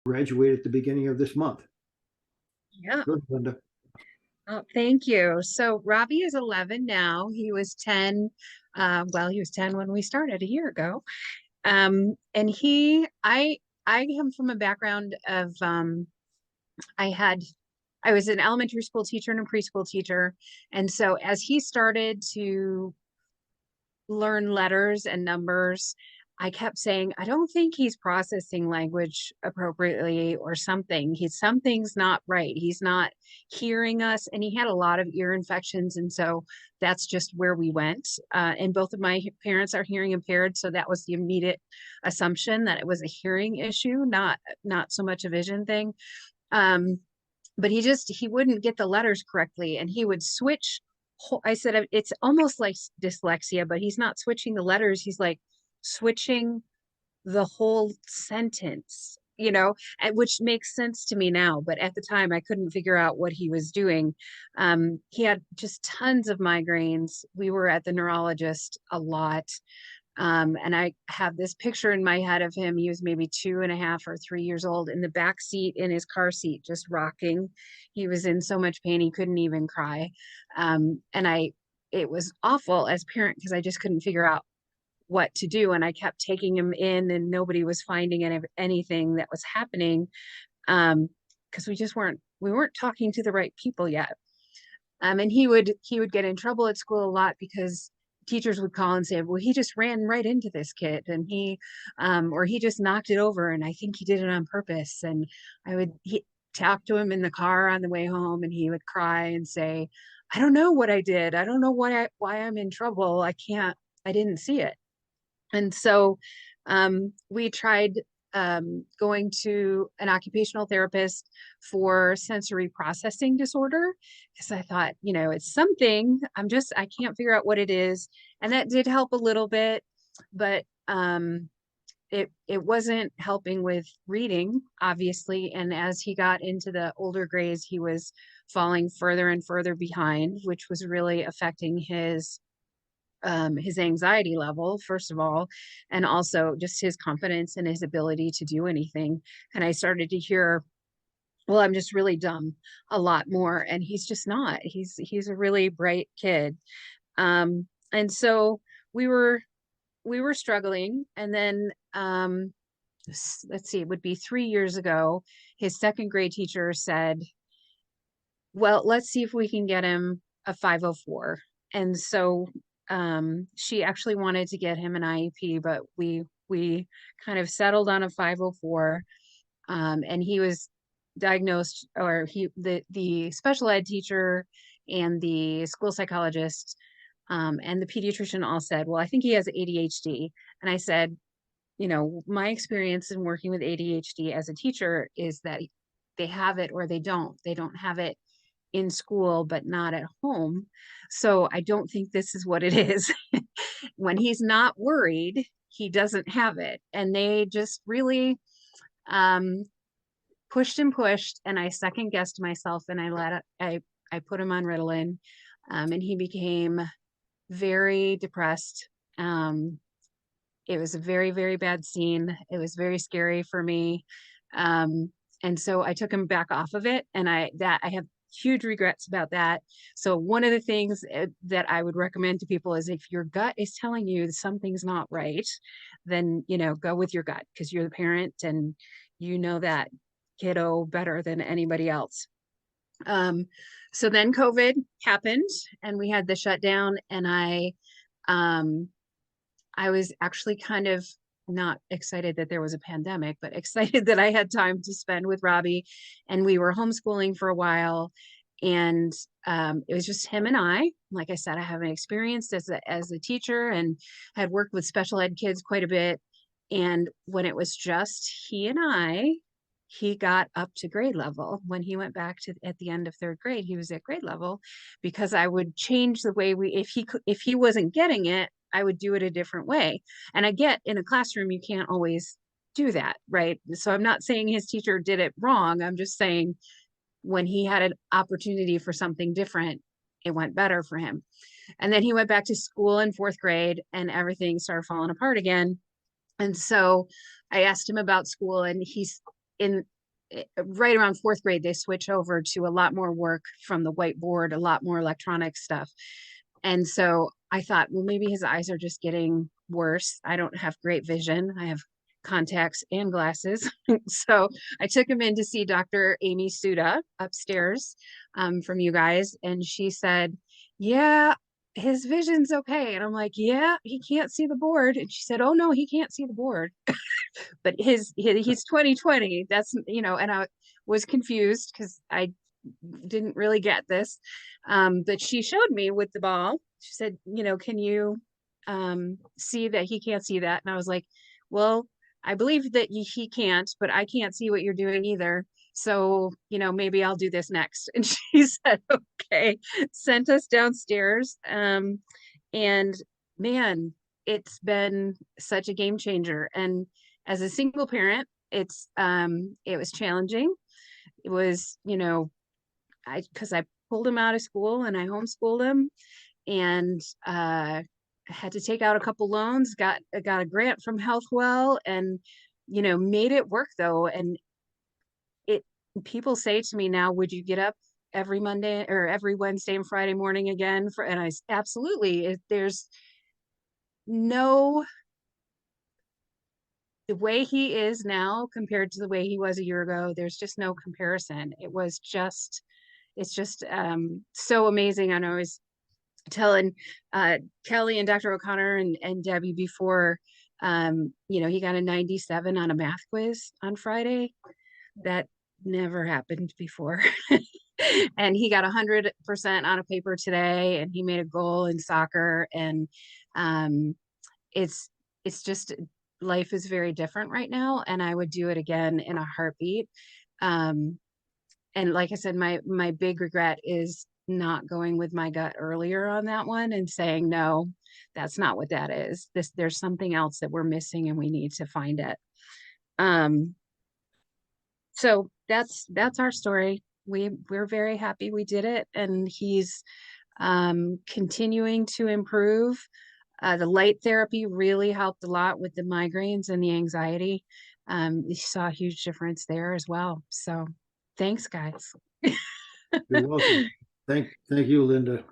graduate at the beginning of this month. Yeah. Good, Linda. Oh, thank you. So Robbie is 11 now. He was 10. He was 10 when we started a year ago. And I come from a background of, I had, I was an elementary school teacher and a preschool teacher. And so as he started to learn letters and numbers, I kept saying, I don't think he's processing language appropriately or something. Something's not right. He's not hearing us. And he had a lot of ear infections. And so that's just where we went. And both of my parents are hearing impaired. So that was the immediate assumption that it was a hearing issue, not so much a vision thing. Um, but he wouldn't get the letters correctly, and he would switch. I said it's almost like dyslexia, but he's not switching the letters. He's like switching the whole sentence, which makes sense to me now. But at the time, I couldn't figure out what he was doing. He had just tons of migraines. We were at the neurologist a lot. And I have this picture in my head of him. He was maybe 2.5 or 3 years old in the back seat in his car seat, just rocking. He was in so much pain, he couldn't even cry. It was awful as a parent because I just couldn't figure out what to do. And I kept taking him in and nobody was finding anything that was happening. Because we weren't talking to the right people yet. And he would get in trouble at school a lot because teachers would call and say, well, he just ran right into this kid and or he just knocked it over. And I think he did it on purpose. And he talk to him in the car on the way home and he would cry and say, I don't know what I did. I don't know why I'm in trouble. I didn't see it. And so we tried going to an occupational therapist for sensory processing disorder because I thought, it's something. I can't figure out what it is. And that did help a little bit, but it wasn't helping with reading, obviously. And as he got into the older grades, he was falling further and further behind, which was really affecting his anxiety level, first of all, and also just his confidence and his ability to do anything. And I started to hear, well, I'm just really dumb a lot more. And he's just not. He's a really bright kid. And so we were struggling. And then let's see, it would be 3 years ago, his second grade teacher said, well, let's see if we can get him a 504. And so she actually wanted to get him an IEP, but we kind of settled on a 504. And he was diagnosed, or the special ed teacher and the school psychologist and the pediatrician all said, well, I think he has ADHD. And I said, my experience in working with ADHD as a teacher is that they have it or they don't. They don't have it in school, but not at home. So I don't think this is what it is. When he's not worried, he doesn't have it. And they just really um, pushed and pushed. And I second guessed myself and I put him on Ritalin, and he became very depressed. It was a very, very bad scene. It was very scary for me. And so I took him back off of it. And I have huge regrets about that. So one of the things that I would recommend to people is if your gut is telling you something's not right, then, go with your gut because you're the parent and you know that kiddo better than anybody else. So then COVID happened and we had the shutdown, and I was actually kind of not excited that there was a pandemic, but excited that I had time to spend with Robbie. And we were homeschooling for a while. And it was just him and I. Like I said, I haven't experienced as a teacher and had worked with special ed kids quite a bit. And when it was just he and I, he got up to grade level. When he went back to at the end of third grade, he was at grade level because I would change the way if he wasn't getting it, I would do it a different way. And I get in a classroom, you can't always do that, right? So I'm not saying his teacher did it wrong. I'm just saying when he had an opportunity for something different, it went better for him. And then he went back to school in fourth grade and everything started falling apart again. And so I asked him about school, and he's right around fourth grade, they switch over to a lot more work from the whiteboard, a lot more electronic stuff. And so I thought, well, maybe his eyes are just getting worse. I don't have great vision. I have contacts and glasses. So I took him in to see Dr. Amy Suda upstairs from you guys. And she said, yeah, his vision's okay. And I'm like, yeah, he can't see the board. And she said, oh no, he can't see the board. But he's 2020. That's, and I was confused because I didn't really get this. But she showed me with the ball. She said, can you see that he can't see that? And I was like, well, I believe that he can't, but I can't see what you're doing either. So, maybe I'll do this next. And she said, okay, sent us downstairs. And man, it's been such a game changer. And as a single parent, it was challenging. It was, because I pulled him out of school and I homeschooled him, and had to take out a couple loans, got a grant from Healthwell, and made it work though. And it people say to me now, would you get up every Monday or every Wednesday and Friday morning again for, and I absolutely. There's no, the way he is now compared to the way he was a year ago, there's just no comparison. It's just so amazing. And I was telling Kelly and Dr. O'Connor and Debbie before, he got a 97 on a math quiz on Friday. That never happened before. And he got 100% on a paper today, and he made a goal in soccer. And it's just, life is very different right now, and I would do it again in a heartbeat. And like I said, my big regret is not going with my gut earlier on that one and saying, no, that's not what that is. There's something else that we're missing and we need to find it. So that's our story. We're very happy we did it, and he's continuing to improve. The light therapy really helped a lot with the migraines and the anxiety. You saw a huge difference there as well. So thanks, guys. You're welcome. Thank you, Linda.